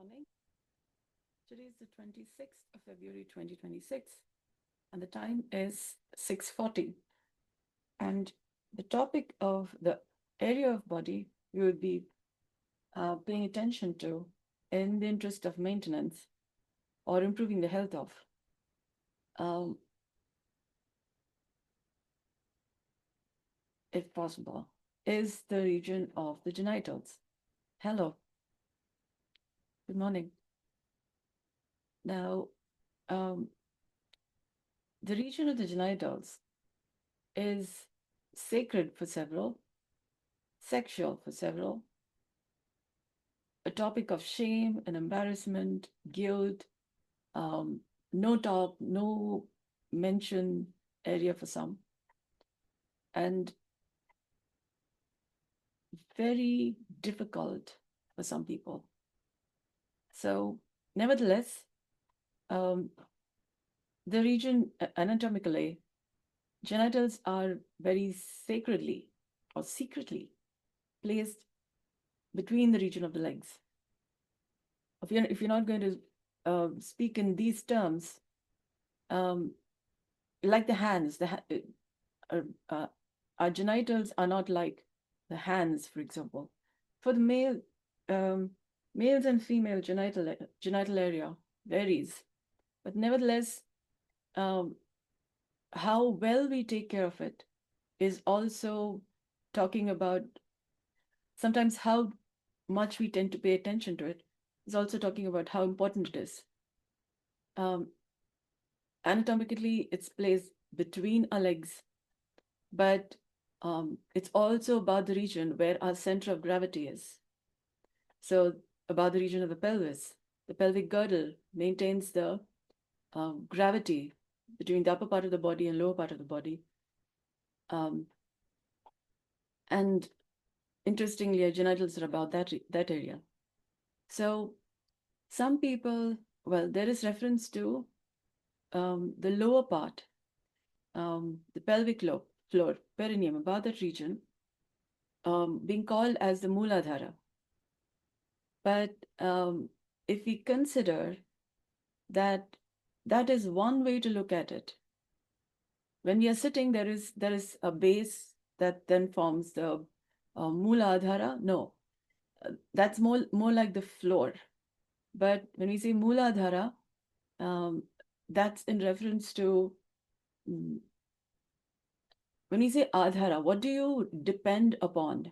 morning. Today is the 26th of February 2026, and the time is 6:40. And the topic of the area of body we would be paying attention to in the interest of maintenance or improving the health of, um, if possible, is the region of the genitals. Hello, good morning. Now, um, the region of the genitals is sacred for several, sexual for several, a topic of shame and embarrassment, guilt, um, no talk, no mention area for some, and very difficult for some people. So, nevertheless, um, the region anatomically, genitals are very sacredly or secretly placed between the region of the legs. If you're not going to speak in these terms, um, like the hands, uh, uh, our genitals are not like the hands, for example. For the um, males and female genital area varies, but nevertheless, um, how well we take care of it is also talking about sometimes how much we tend to pay attention to it is also talking about how important it is. Um, Anatomically, it's placed between our legs, but it's also about the region where our center of gravity is. So, about the region of the pelvis. The pelvic girdle maintains the gravity between the upper part of the body and lower part of the body. Um, and interestingly, our genitals are about that area. So, some people, well, there is reference to the lower part, the pelvic floor, perineum, about that region, being called as the Mooladhara. But if we consider that that is one way to look at it, when we are sitting, there is a base that then forms the Mooladhara. No, that's more like the floor. But when we say Mooladhara, um, that's in reference to mm, when we say Adhara, what do you depend upon?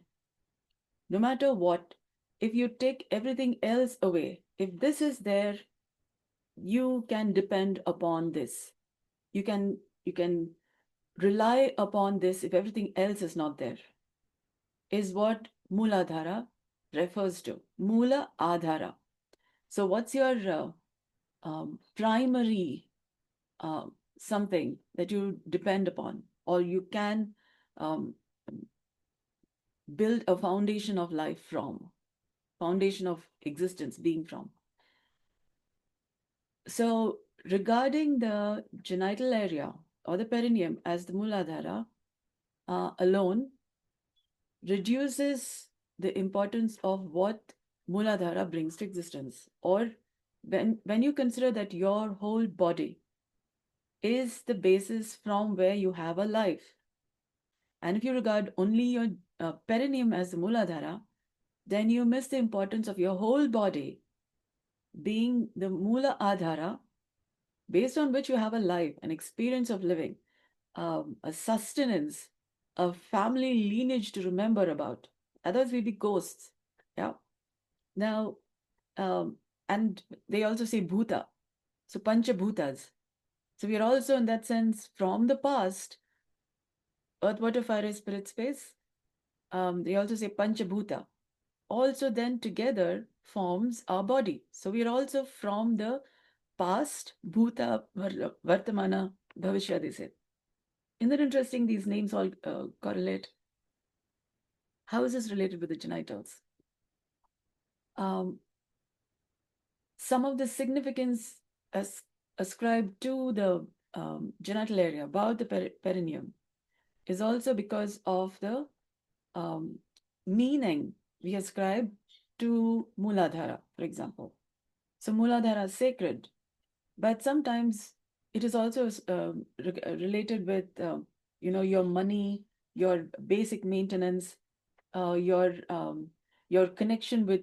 No matter what, if you take everything else away, if this is there, you can depend upon this. You can rely upon this if everything else is not there, is what Mooladhara refers to. Moola Adhara. So what's your primary something that you depend upon, or you can um, build a foundation of life from, foundation of existence being from. So, regarding the genital area or the perineum as the Mooladhara alone reduces the importance of what Mooladhara brings to existence. Or when you consider that your whole body is the basis from where you have a life, and if you regard only your perineum as the Mooladhara, then you miss the importance of your whole body being the Moola Adhara, based on which you have a life, an experience of living, a sustenance, a family lineage to remember about. Others will be ghosts. Yeah. Now, and they also say Bhuta. So Pancha Bhutas. So we are also, in that sense, from the past, earth, water, fire, spirit, space. They also say Pancha Bhuta. Also, then together forms our body. So we are also from the past, Bhuta, Vartamana, Bhavishya, they say. Isn't that interesting? These names all correlate. How is this related with the genitals? Um, some of the significance ascribed to the genital area about the perineum is also because of the meaning we ascribe to Mooladhara, for example. So Mooladhara is sacred, but sometimes it is also related with your money, your basic maintenance, your connection with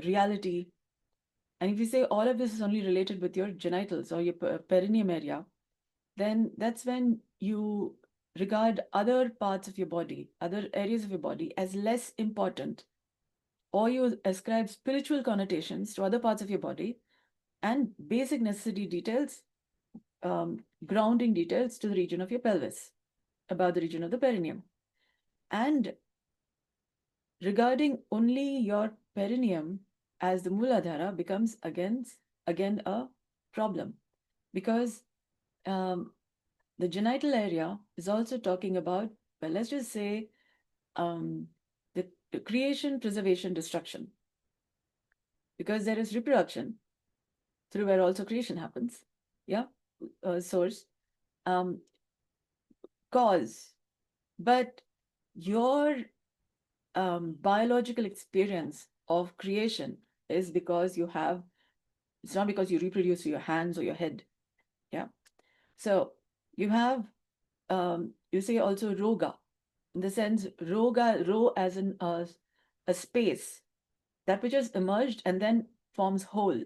reality. And if you say all of this is only related with your genitals or your perineum area, then that's when you regard other parts of your body, other areas of your body as less important, or you ascribe spiritual connotations to other parts of your body and basic necessity details, grounding details to the region of your pelvis, about the region of the perineum. And regarding only your perineum as the Mooladhara becomes again a problem, because the genital area is also talking about, well, let's just say um, the creation, preservation, destruction, because there is reproduction through where also creation happens. Yeah, source, um, cause, but your biological experience of creation is because you have, it's not because you reproduce with your hands or your head. Yeah. So you have, you say also roga, in the sense roga, ro as in a space, that which has emerged and then forms whole.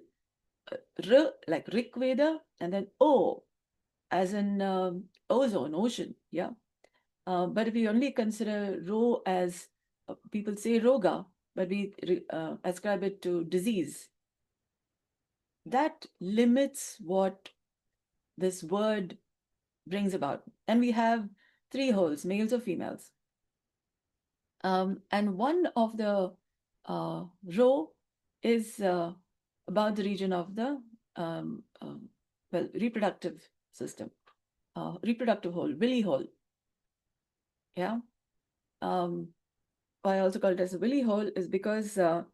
R like Rik Veda, and then O as in ozone, ocean. Yeah. But if we only consider ro as, people say roga, but we ascribe it to disease, that limits what this word brings about. And we have three holes, males or females. And one of the row is about the region of the reproductive system, reproductive hole, willy hole. Yeah. Why I also call it as a willy hole is because the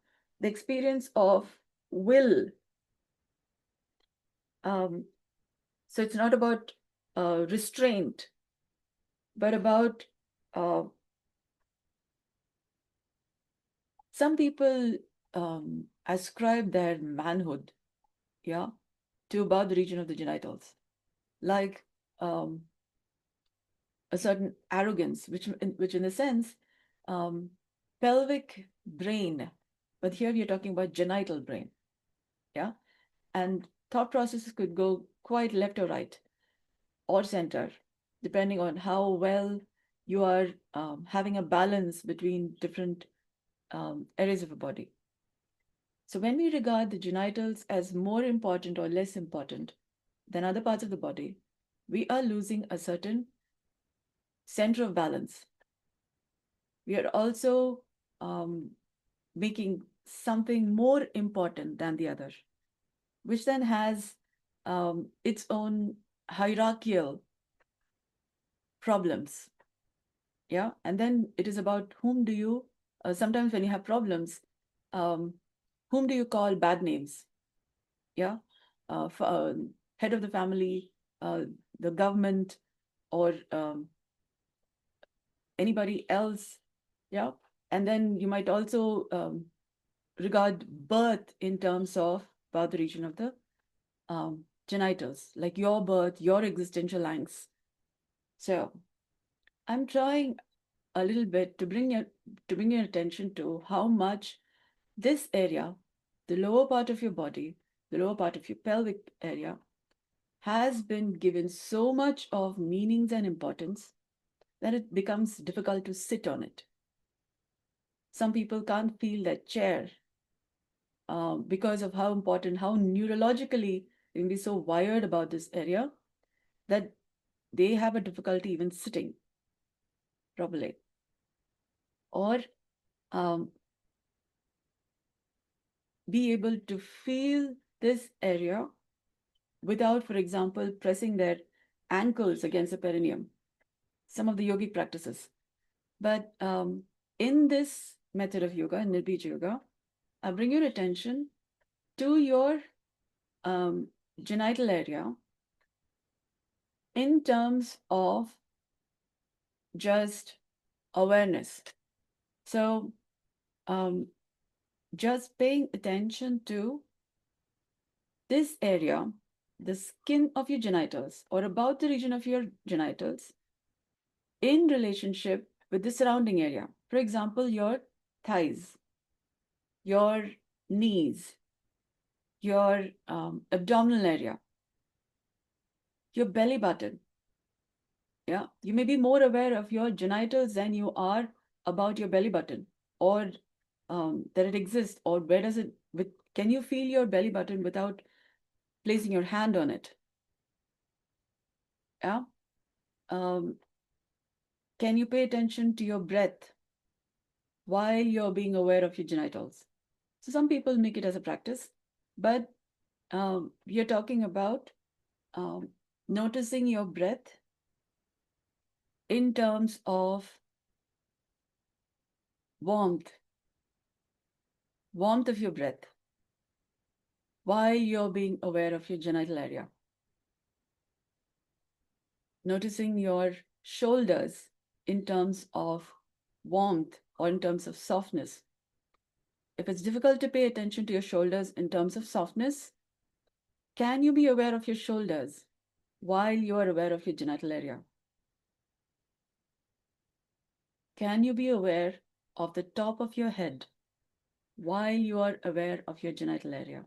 experience of will. So it's not about restraint, but about some people ascribe their manhood, yeah, to about the region of the genitals, like a certain arrogance, which in a sense, pelvic brain, but here we are talking about genital brain, yeah, and thought processes could go quite left or right or center, depending on how well you are having a balance between different areas of the body. So when we regard the genitals as more important or less important than other parts of the body, we are losing a certain center of balance. We are also making something more important than the other, which then has its own hierarchical problems. Yeah. And then it is about whom do you, sometimes when you have problems, um, whom do you call bad names? Yeah. Head of the family, the government, or anybody else. Yeah. And then you might also regard birth in terms of about the region of the genitals, like your birth, your existential angst. So I'm trying a little bit to bring your attention to how much this area, the lower part of your body, the lower part of your pelvic area, has been given so much of meanings and importance that it becomes difficult to sit on it. Some people can't feel that chair because of how important, how neurologically they can be so wired about this area that they have a difficulty even sitting properly. Or um, be able to feel this area without, for example, pressing their ankles against the perineum, some of the yogic practices. But in this method of yoga, Nirbeeja Yoga, I bring your attention to your genital area in terms of just awareness. So just paying attention to This area, the skin of your genitals, or about the region of your genitals, in relationship with the surrounding area. For example, your thighs, your knees, your abdominal area, your belly button. Yeah, you may be more aware of your genitals than you are about your belly button, or that it exists, or where does it. Can you feel your belly button without placing your hand on it? Yeah. Um, can you pay attention to your breath while you're being aware of your genitals? So some people make it as a practice, but we are talking about um, noticing your breath in terms of warmth, warmth of your breath while you're being aware of your genital area. Noticing your shoulders in terms of warmth or in terms of softness. If it's difficult to pay attention to your shoulders in terms of softness, can you be aware of your shoulders while you are aware of your genital area? Can you be aware of the top of your head while you are aware of your genital area?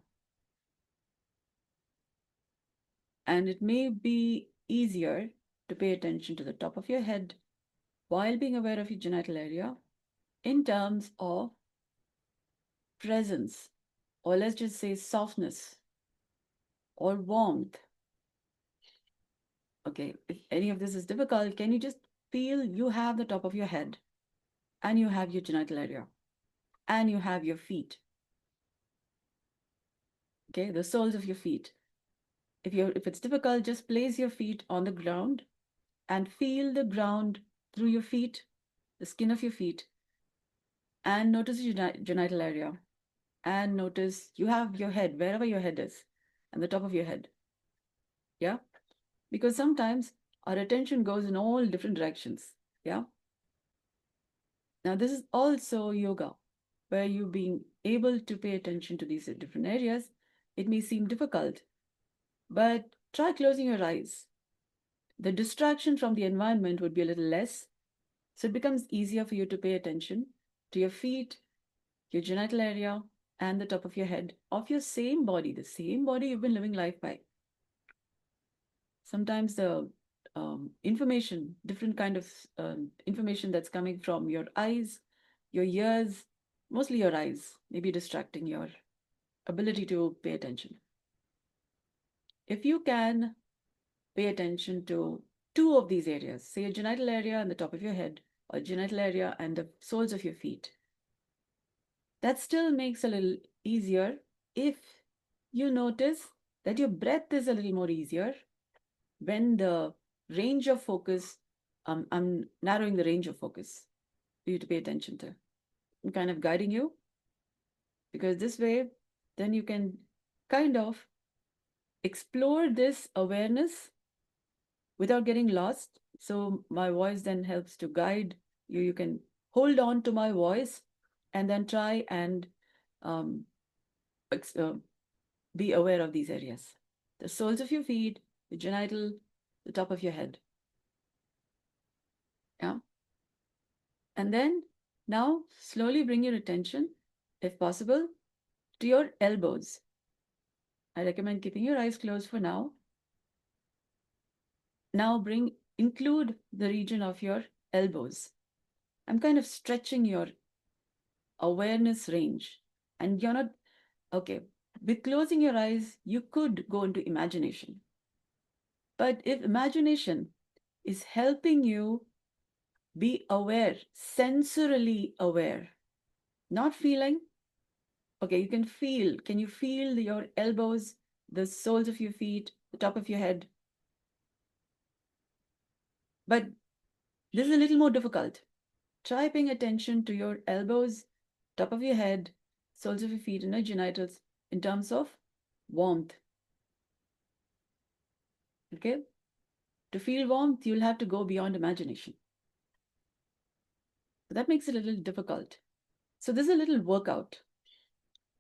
And it may be easier to pay attention to the top of your head while being aware of your genital area in terms of presence, or let's just say softness or warmth. Okay, if any of this is difficult, can you just feel you have the top of your head and you have your genital area and you have your feet? Okay, the soles of your feet. If it's difficult, just place your feet on the ground and feel the ground through your feet, the skin of your feet, and notice your genital area. And notice you have your head, wherever your head is, and the top of your head. Yeah? Because sometimes our attention goes in all different directions. Yeah? Now, this is also yoga, where you being able to pay attention to these different areas. It may seem difficult, but try closing your eyes. The distraction from the environment would be a little less, so it becomes easier for you to pay attention to your feet, your genital area, and the top of your head of your same body, the same body you've been living life by. Sometimes the information, different kind of information that's coming from your eyes, your ears, mostly your eyes, may be distracting your ability to pay attention. If you can pay attention to two of these areas, say your genital area and the top of your head, or genital area and the soles of your feet, that still makes a little easier if you notice that your breath is a little more easier when the range of focus, I'm narrowing the range of focus for you to pay attention to. I'm kind of guiding you, because this way, then you can kind of explore this awareness without getting lost. So my voice then helps to guide you. You can hold on to my voice and then try and um, be aware of these areas. The soles of your feet, the genital, the top of your head. Yeah. And then now slowly bring your attention, if possible, to your elbows. I recommend keeping your eyes closed for now. Now include the region of your elbows. I'm kind of stretching your awareness range. And you're not, okay, with closing your eyes, you could go into imagination. But if imagination is helping you be aware, sensorily aware, not feeling, okay, you can feel. Can you feel your elbows, the soles of your feet, the top of your head? But this is a little more difficult. Try paying attention to your elbows, top of your head, soles of your feet, and your genitals in terms of warmth. Okay? To feel warmth, you'll have to go beyond imagination. So that makes it a little difficult. So this is a little workout.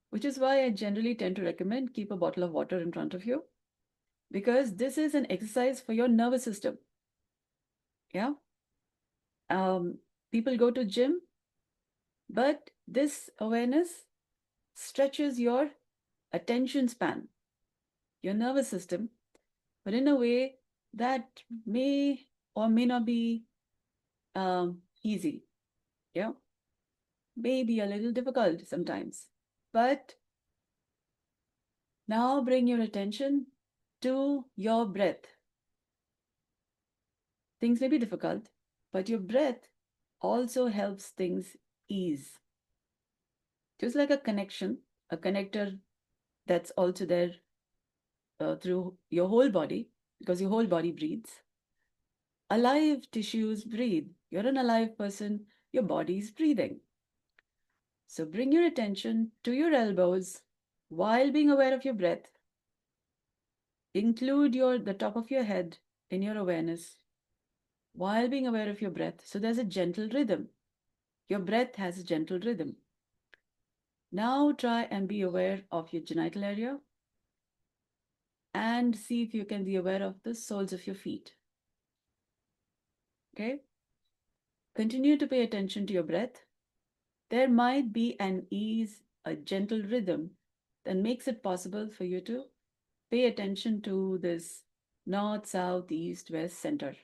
which is why I generally tend to recommend keep a bottle of water in front of you, because this is an exercise for your nervous system. Yeah. Um, People go to gym, but this awareness stretches your attention span, your nervous system, but in a way that may or may not be easy. Yeah, may be a little difficult sometimes. But now bring your attention to your breath. Things may be difficult, but your breath also helps things ease. Just like a connection, a connector that's also there through your whole body, because your whole body breathes. Alive tissues breathe. You're an alive person, your body is breathing. So bring your attention to your elbows while being aware of your breath. Include the top of your head in your awareness while being aware of your breath. So there's a gentle rhythm. Your breath has a gentle rhythm. Now try and be aware of your genital area and see if you can be aware of the soles of your feet. Okay? Continue to pay attention to your breath. There might be an ease, a gentle rhythm that makes it possible for you to pay attention to this north, south, east, west, center.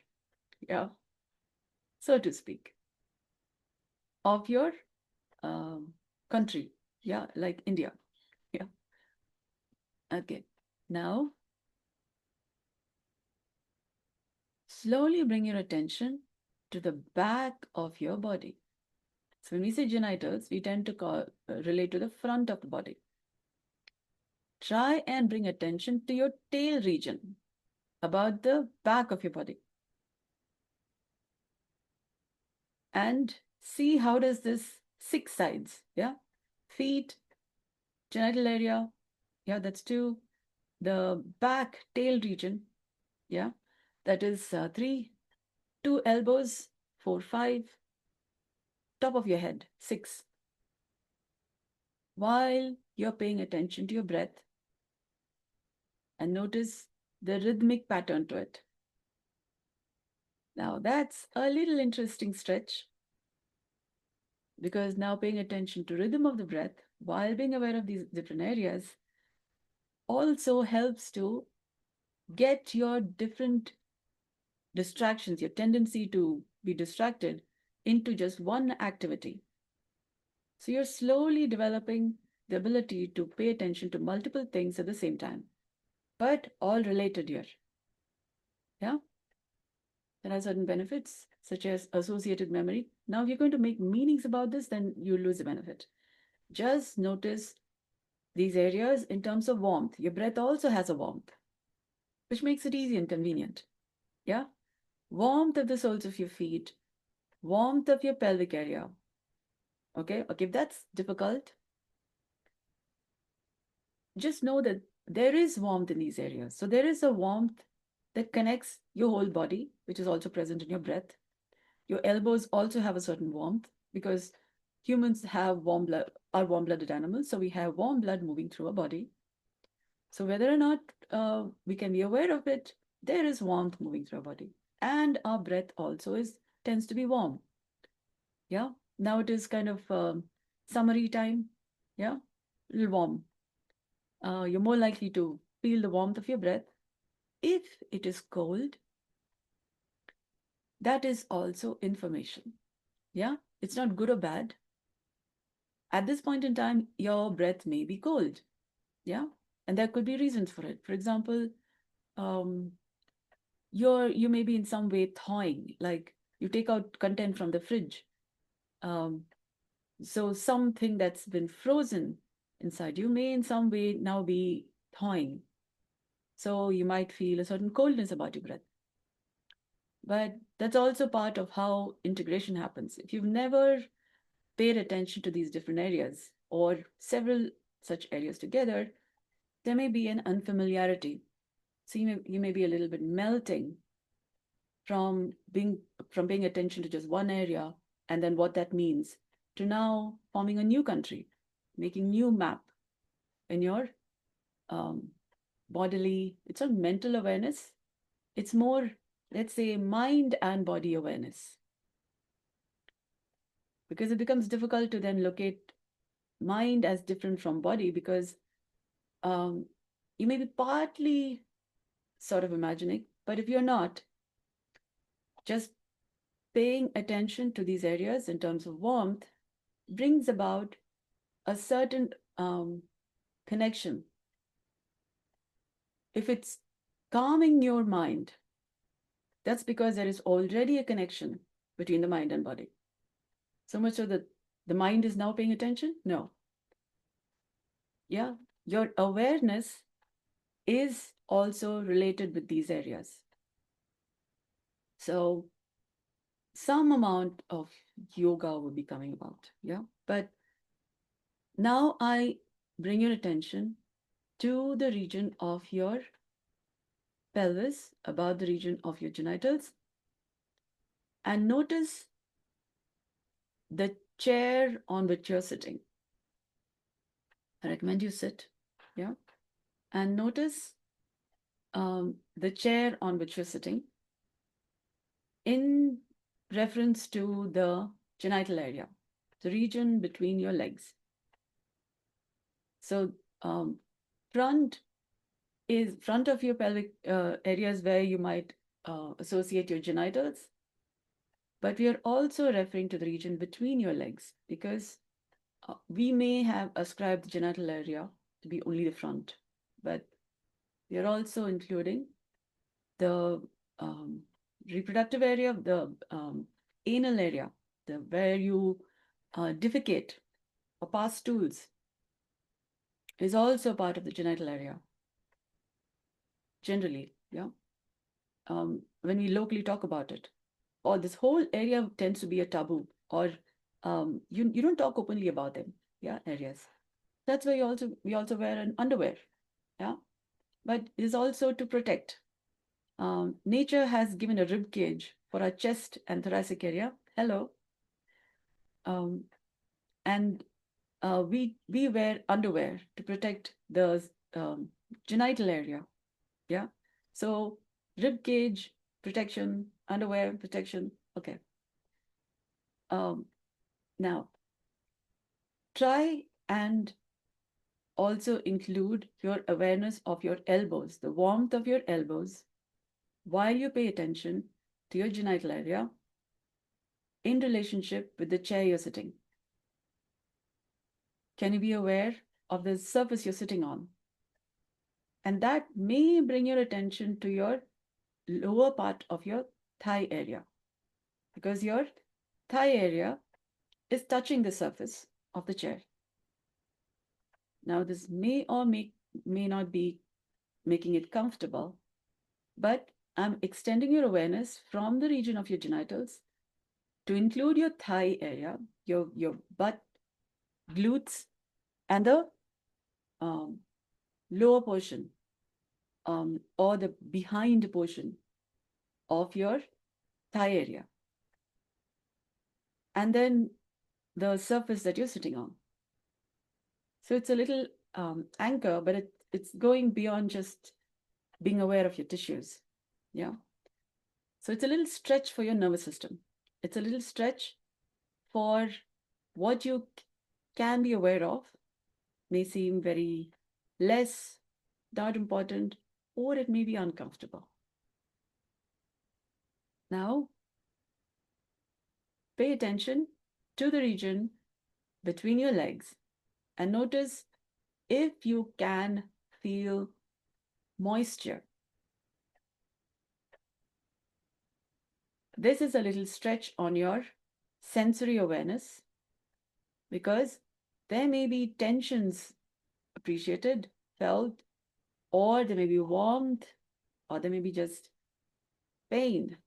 Yeah, so to speak, of your um, country. Yeah, like India. Yeah. Okay. Now, slowly bring your attention to the back of your body. So when we say genitals, we tend to relate to the front of the body. Try and bring attention to your tail region, about the back of your body. And see how does this 6 sides, yeah? Feet, genital area, yeah, that's 2. The back tail region, yeah, that is 3. 2 elbows, 4, 5. Top of your head, 6. While you're paying attention to your breath and notice the rhythmic pattern to it. Now that's a little interesting stretch, because now paying attention to rhythm of the breath while being aware of these different areas also helps to get your different distractions, your tendency to be distracted, into just one activity. So you're slowly developing the ability to pay attention to multiple things at the same time, but all related here. Yeah. There are certain benefits, such as associated memory. Now, if you're going to make meanings about this, then you lose the benefit. Just notice these areas in terms of warmth. Your breath also has a warmth, which makes it easy and convenient. Yeah. Warmth of the soles of your feet, warmth of your pelvic area. Okay. Okay. If that's difficult, just know that there is warmth in these areas. So there is a warmth that connects your whole body, which is also present in your breath. Your elbows also have a certain warmth, because humans have warm blood, are warm-blooded animals. So we have warm blood moving through our body. So whether or not we can be aware of it, there is warmth moving through our body. And our breath also tends to be warm. Yeah. Now it is kind of summery time. Yeah. A little warm. You're more likely to feel the warmth of your breath. If it is cold, that is also information. Yeah. It's not good or bad. At this point in time, your breath may be cold. Yeah. And there could be reasons for it. For example, um, you may be in some way thawing, like you take out content from the fridge. Um, so something that's been frozen inside you may in some way now be thawing. So you might feel a certain coldness about your breath. But that's also part of how integration happens. If you've never paid attention to these different areas or several such areas together, there may be an unfamiliarity. So you may be a little bit melting from paying attention to just one area and then what that means, to now forming a new country, making new map. in your bodily, it's not mental awareness, it's more, let's say, mind and body awareness. Because it becomes difficult to then locate mind as different from body, because um, you may be partly sort of imagining, but if you're not, just paying attention to these areas in terms of warmth brings about a certain connection. If it's calming your mind, that's because there is already a connection between the mind and body. So much so that the mind is now paying attention? No. Yeah, your awareness is also related with these areas. So some amount of yoga will be coming about. Yeah. But now I bring your attention to the region of your pelvis, about the region of your genitals, and notice the chair on which you're sitting. I recommend you sit. Yeah. And notice the chair on which you're sitting in reference to the genital area, the region between your legs. So front of your pelvic areas where you might associate your genitals, but we are also referring to the region between your legs, because we may have ascribed the genital area to be only the front, but we are also including the reproductive area, the anal area, where you defecate or pass stools, is also part of the genital area. Generally, yeah. When we locally talk about it, or this whole area tends to be a taboo, or you don't talk openly about them, yeah, areas. That's why we also wear an underwear, yeah. But it is also to protect. Nature has given a rib cage for our chest and thoracic area. Hello. And we wear underwear to protect the genital area. Yeah. So rib cage protection, underwear protection. Okay. Now try and also include your awareness of your elbows, the warmth of your elbows, while you pay attention to your genital area in relationship with the chair you're sitting. Can you be aware of the surface you're sitting on? And that may bring your attention to your lower part of your thigh area, because your thigh area is touching the surface of the chair. Now, this may or may not be making it comfortable, but I'm extending your awareness from the region of your genitals to include your thigh area, your butt, glutes, and the lower portion or the behind portion of your thigh area. And then the surface that you're sitting on. So it's a little anchor, but it's going beyond just being aware of your tissues. Yeah. So it's a little stretch for your nervous system. It's a little stretch for what you can be aware of. May seem very less, not important, or it may be uncomfortable. Now, pay attention to the region between your legs and notice if you can feel moisture. This is a little stretch on your sensory awareness, because there may be tensions appreciated, felt, or there may be warmth, or there may be just pain,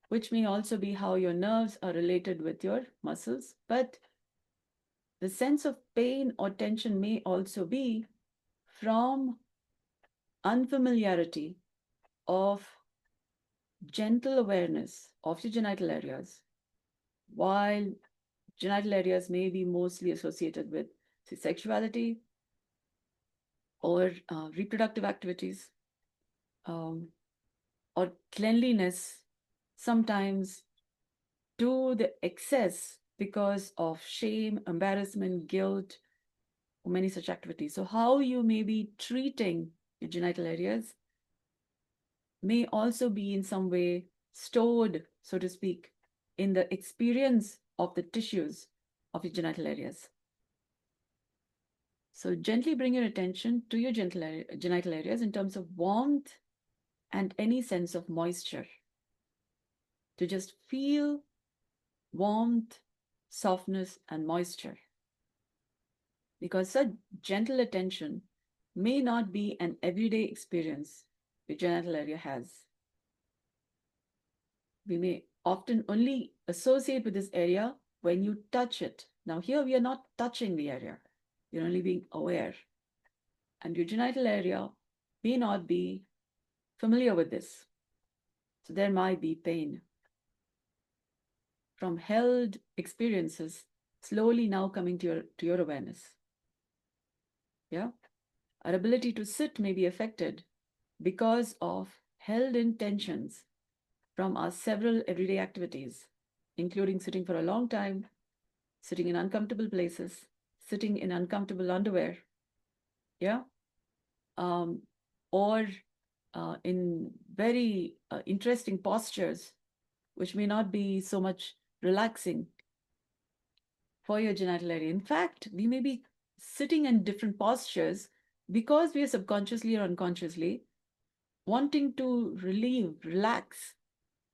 which may also be how your nerves are related with your muscles. But the sense of pain or tension may also be from unfamiliarity of gentle awareness of your genital areas, while genital areas may be mostly associated with sexuality or reproductive activities, um, or cleanliness, sometimes to the excess because of shame, embarrassment, guilt, or many such activities. So, how you may be treating your genital areas may also be in some way stored, so to speak, in the experience of the tissues of your genital areas. So, gently bring your attention to your genital areas in terms of warmth and any sense of moisture. To just feel warmth, softness, and moisture. Because such gentle attention may not be an everyday experience your genital area has. We may often only associate with this area when you touch it. Now, here we are not touching the area, you're only being aware. And your genital area may not be familiar with this. So there might be pain from held experiences slowly now coming to your awareness. Yeah. Our ability to sit may be affected because of held intentions from our several everyday activities, including sitting for a long time, sitting in uncomfortable places, sitting in uncomfortable underwear, yeah, or in very interesting postures, which may not be so much relaxing for your genital area. In fact, we may be sitting in different postures because we are subconsciously or unconsciously wanting to relieve, relax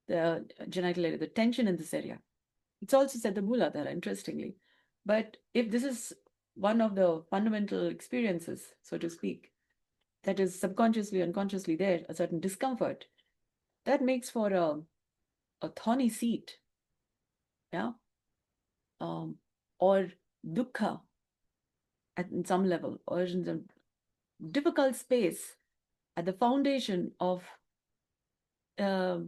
the genital area, the tension in this area. It's also said the Muladhara, interestingly. But if this is one of the fundamental experiences, so to speak, that is subconsciously, unconsciously there, a certain discomfort, that makes for a thorny seat, yeah, or dukkha at some level, or in some difficult space at the foundation of uh,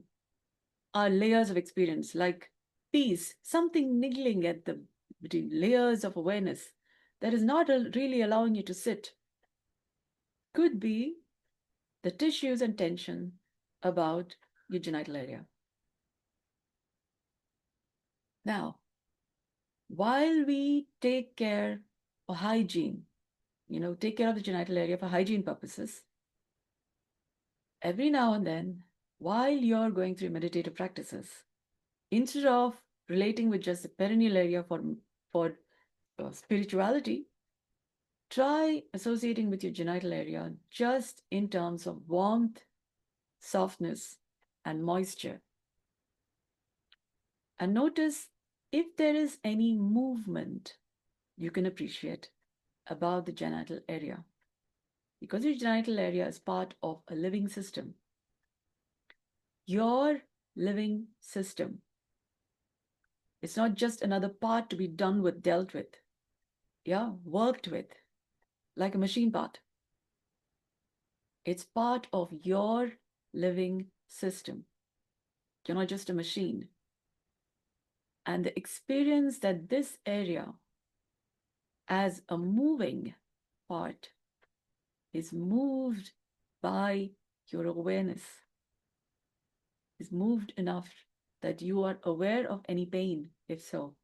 our layers of experience, like peace, something niggling at the between layers of awareness that is not really allowing you to sit, could be the tissues and tension about your genital area. Now, while we take care of hygiene, take care of the genital area for hygiene purposes, every now and then, while you're going through meditative practices, instead of relating with just the perineal area for spirituality, try associating with your genital area just in terms of warmth, softness, and moisture. And notice if there is any movement you can appreciate about the genital area. Because your genital area is part of a living system. Your living system. It's not just another part to be done with, dealt with, yeah, worked with, like a machine part. It's part of your living system. You're not just a machine. And the experience that this area as a moving part is moved by your awareness, is moved enough that you are aware of any pain, if so.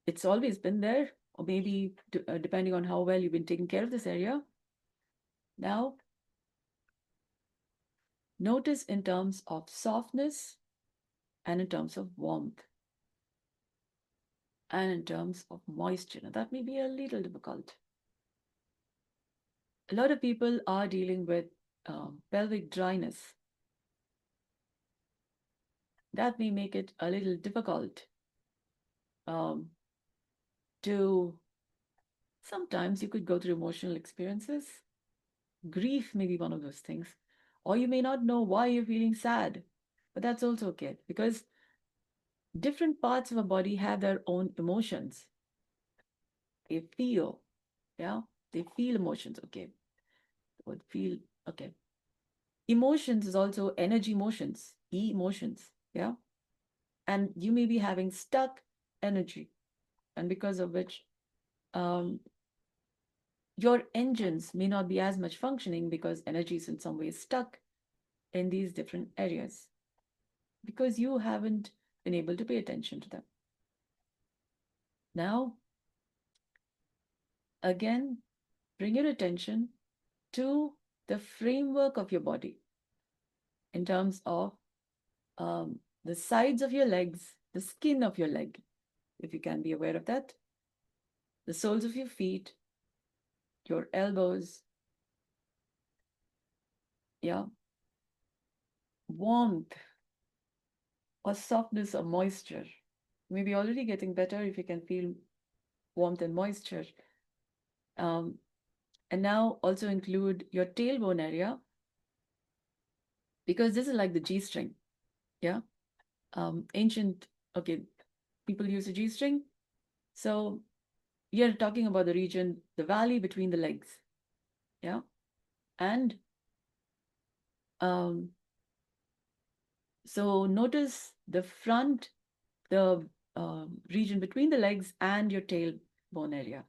It's always been there, or maybe depending on how well you've been taking care of this area. Now, notice in terms of softness and in terms of warmth and in terms of moisture. Now, that may be a little difficult. A lot of people are dealing with pelvic dryness. That may make it a little difficult um, to sometimes you could go through emotional experiences. Grief may be one of those things. Or you may not know why you're feeling sad, but that's also okay because different parts of a body have their own emotions. They feel, yeah, they feel emotions, okay. Would feel, okay. Emotions is also energy motions, emotions, yeah. And you may be having stuck energy, and because of which um, your engines may not be as much functioning because energy is in some way stuck in these different areas because you haven't been able to pay attention to them. Now, again, bring your attention to the framework of your body in terms of the sides of your legs, the skin of your leg, if you can be aware of that, the soles of your feet, your elbows, yeah, warmth or softness or moisture. Maybe already getting better if you can feel warmth and moisture. Um, and now also include your tailbone area because this is like the G string. Yeah. Ancient, okay, people use a G string. So you're talking about the region, the valley between the legs. Yeah. And um, so notice the front, the region between the legs and your tailbone area.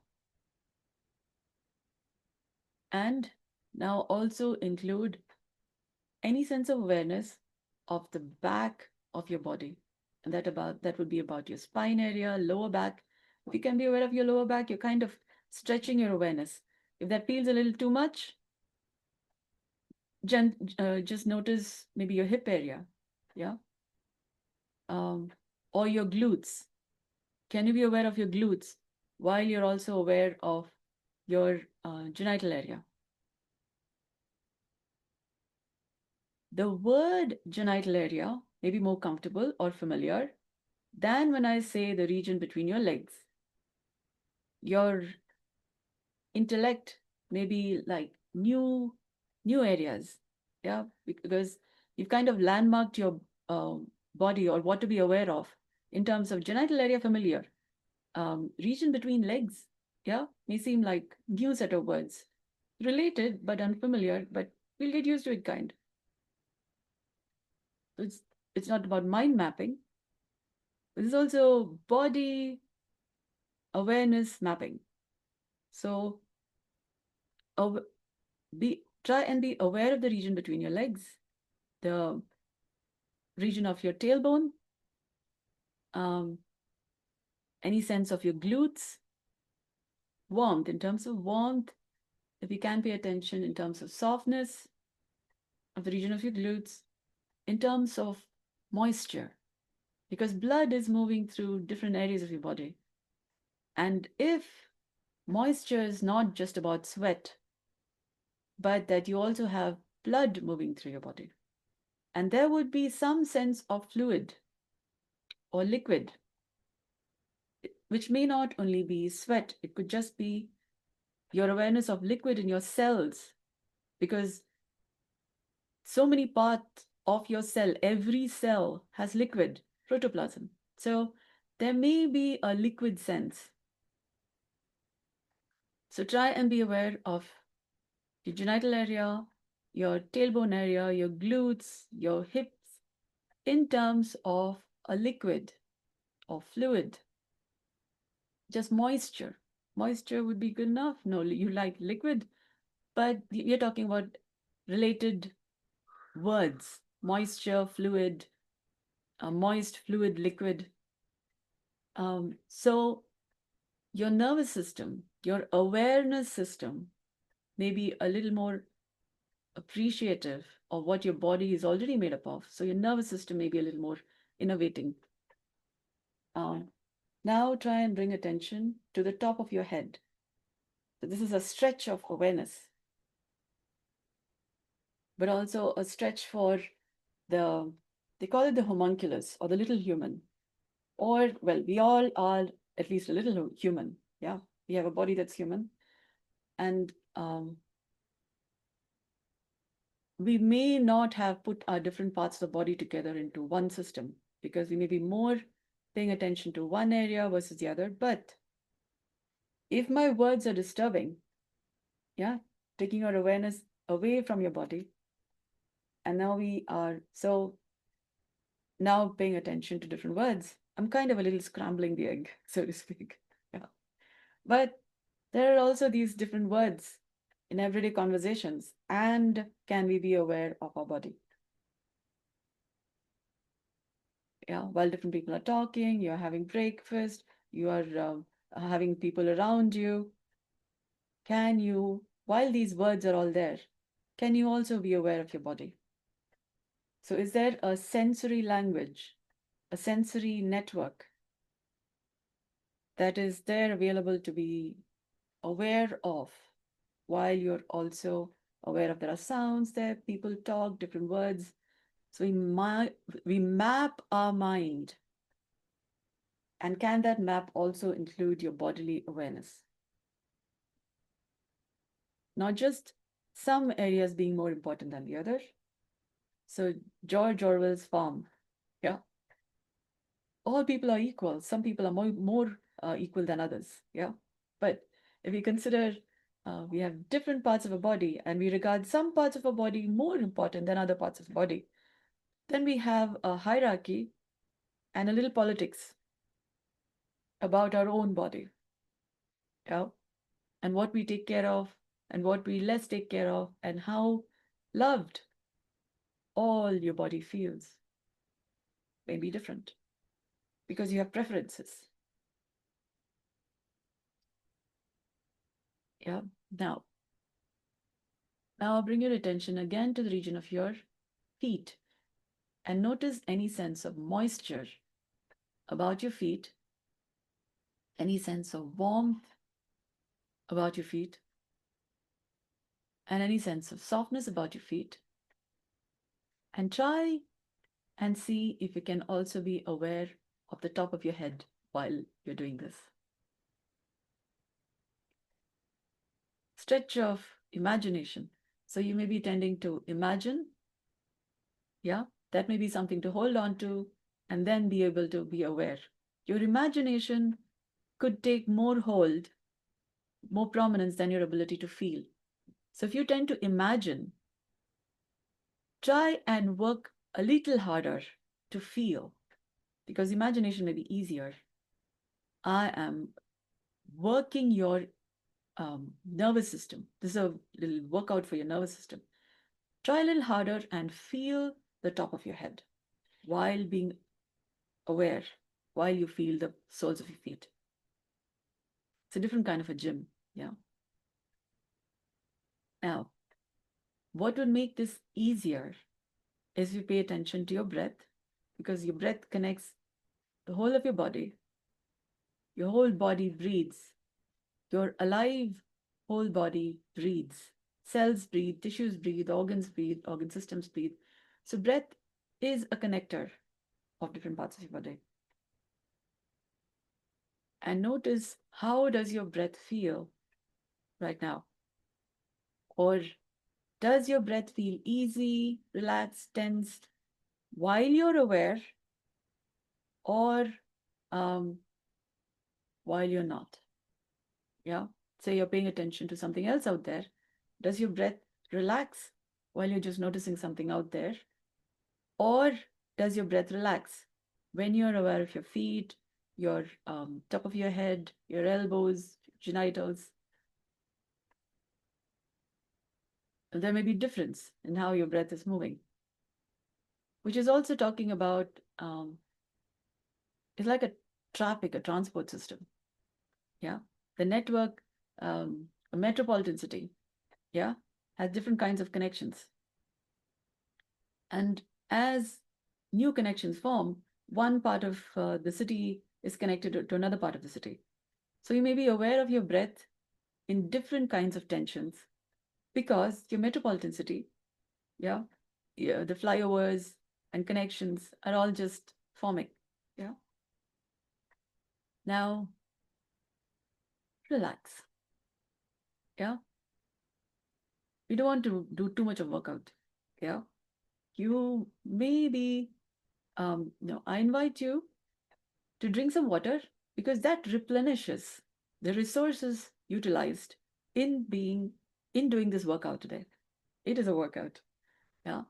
And now also include any sense of awareness of the back of your body. And that would be about your spine area, lower back. If you can be aware of your lower back, you're kind of stretching your awareness. If that feels a little too much, just notice maybe your hip area, yeah, or your glutes. Can you be aware of your glutes while you're also aware of your genital area? The word genital area may be more comfortable or familiar than when I say the region between your legs. Your intellect may be like new areas, yeah, because you've kind of landmarked your body or what to be aware of in terms of genital area familiar. Region between legs, yeah, may seem like new set of words, related but unfamiliar, but we'll get used to it kind. It's it's not about mind mapping. It's also body awareness mapping. So try and be aware of the region between your legs, the region of your tailbone, um, any sense of your glutes, warmth. In terms of warmth, if you can pay attention in terms of softness of the region of your glutes, in terms of moisture, because blood is moving through different areas of your body. And if moisture is not just about sweat, but that you also have blood moving through your body, and there would be some sense of fluid or liquid, which may not only be sweat, it could just be your awareness of liquid in your cells, because so many parts of your cell, every cell has liquid protoplasm. So there may be a liquid sense. So try and be aware of your genital area, your tailbone area, your glutes, your hips, in terms of a liquid or fluid, just moisture. Moisture would be good enough. No, you like liquid, but we're talking about related words: moisture, fluid, moist, fluid, liquid. So your nervous system, your awareness system may be a little more appreciative of what your body is already made up of. So your nervous system may be a little more innovating. Now try and bring attention to the top of your head. So this is a stretch of awareness, but also a stretch for they call it the homunculus or the little human. Or, well, we all are at least a little human. Yeah, we have a body that's human. And we may not have put our different parts of the body together into one system because we may be more paying attention to one area versus the other. But if my words are disturbing, yeah, taking your awareness away from your body, and now we are so now paying attention to different words, I'm kind of a little scrambling the egg, so to speak. Yeah. But There are also these different words in everyday conversations. And can we be aware of our body? Yeah, while different people are talking, you're having breakfast, you are having people around you. Can you, while these words are all there, can you also be aware of your body? So, is there a sensory language, a sensory network that is there available to be aware of while you're also aware of there are sounds there, people talk, different words. So, we map our mind. And can that map also include your bodily awareness? Not just some areas being more important than the other. So George Orwell's farm, yeah, all people are equal. Some people are more equal than others, yeah. But if we consider we have different parts of a body and we regard some parts of a body more important than other parts of the body, then we have a hierarchy and a little politics about our own body, yeah, and what we take care of and what we less take care of and how loved all your body feels may be different because you have preferences. Yeah. Now, now bring your attention again to the region of your feet and notice any sense of moisture about your feet, any sense of warmth about your feet, and any sense of softness about your feet. And try and see if you can also be aware of the top of your head while you're doing this. Stretch of imagination. So you may be tending to imagine, yeah, that may be something to hold on to and then be able to be aware. Your imagination could take more hold, more prominence than your ability to feel. So if you tend to imagine, try and work a little harder to feel because imagination may be easier. I am working your nervous system. This is a little workout for your nervous system. Try a little harder and feel the top of your head while being aware, while you feel the soles of your feet. It's a different kind of a gym. Yeah. Now, what would make this easier is you pay attention to your breath because your breath connects the whole of your body. Your whole body breathes. Your alive whole body breathes. Cells breathe, tissues breathe, organs breathe, organ systems breathe. So breath is a connector of different parts of your body. And notice, how does your breath feel right now? Or does your breath feel easy, relaxed, tensed while you're aware, or um, while you're not? Yeah. Say you're paying attention to something else out there. Does your breath relax while you're just noticing something out there? Or does your breath relax when you're aware of your feet, your top of your head, your elbows, genitals? There may be difference in how your breath is moving, which is also talking about it's like a traffic, a transport system. Yeah. The network, a metropolitan city, yeah, has different kinds of connections. And as new connections form, one part of the city is connected to another part of the city. So you may be aware of your breath in different kinds of tensions because your metropolitan city, yeah, yeah, the flyovers and connections are all just forming. Yeah. Now relax. Yeah. We don't want to do too much of workout. Yeah. You maybe no, I invite you to drink some water because that replenishes the resources utilized in being in doing this workout today. It is a workout. Yeah.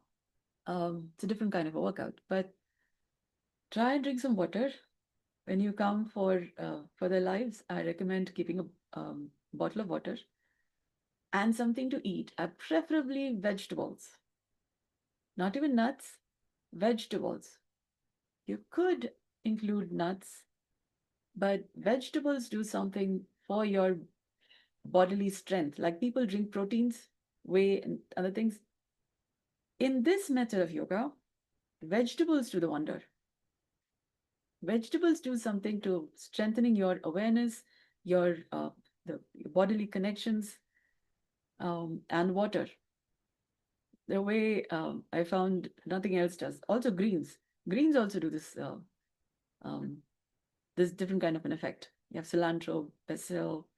It's a different kind of a workout, but try and drink some water when you come for the lives. I recommend keeping bottle of water, and something to eat, preferably vegetables. Not even nuts, vegetables. You could include nuts, but vegetables do something for your bodily strength. Like people drink proteins, whey, and other things. In this method of yoga, vegetables do the wonder. Vegetables do something to strengthening your awareness, your your bodily connections, and water. The way I found nothing else does. Also greens. Greens also do um, this different kind of an effect. You have cilantro, basil,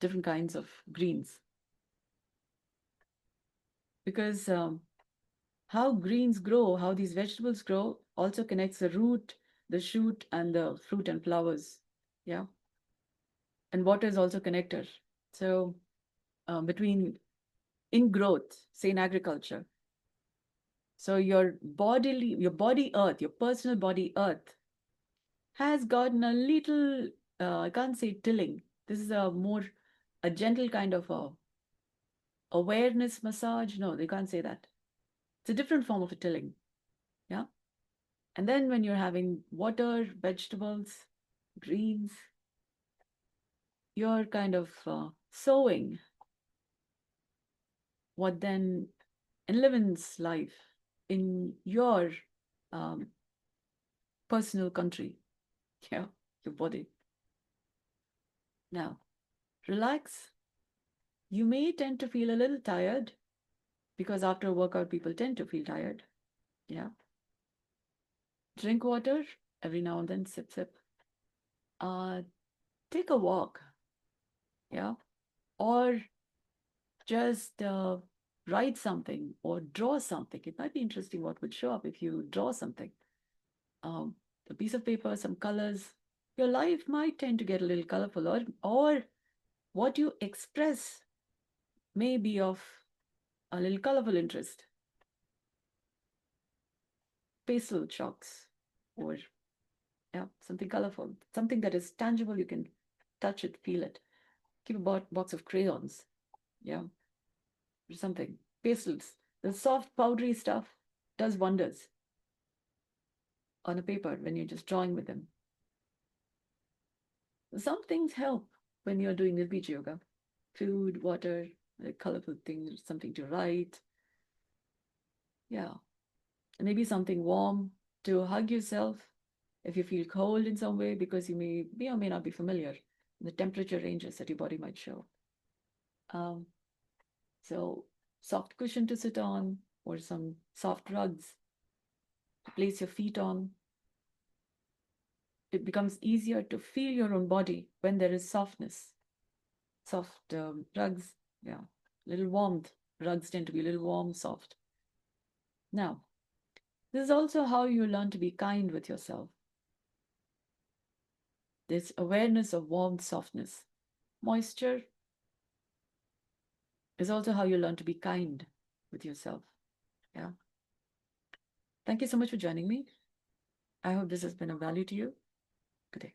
different kinds of greens. Because how greens grow, how these vegetables grow, also connects the root, the shoot, and the fruit and flowers. Yeah. And water is also connected. So between in growth, say in agriculture. So your body earth, your personal body earth has gotten a little, I can't say tilling. This is a gentle kind of awareness massage. No, they can't say that. It's a different form of a tilling. Yeah. And then when you're having water, vegetables, greens, you're kind of sowing what then enlivens life in your um, personal country. Yeah, your body. Now, relax. You may tend to feel a little tired because after a workout, people tend to feel tired. Yeah. Drink water every now and then, sip, sip. Uh, Take a walk. Yeah. Or just write something or draw something. It might be interesting what would show up if you draw something. Um, a piece of paper, some colors. Your life might tend to get a little colorful, or what you express may be of a little colorful interest. Pastel chalks, or yeah, something colorful, something that is tangible. You can touch it, feel it. Keep a box of crayons, yeah, or something. Pastels, the soft, powdery stuff does wonders on a paper when you're just drawing with them. Some things help when you're doing Nirbeeja Yoga. Food, water, like colorful things, something to write. Yeah. And maybe something warm to hug yourself if you feel cold in some way, because you may or may not be familiar the temperature ranges that your body might show. Um, so soft cushion to sit on, or some soft rugs to place your feet on. It becomes easier to feel your own body when there is softness. Soft rugs, yeah, little warmth. Rugs tend to be a little warm, soft. Now, this is also how you learn to be kind with yourself. This awareness of warmth, softness, moisture is also how you learn to be kind with yourself. Yeah. Thank you so much for joining me. I hope this has been of value to you. Good day.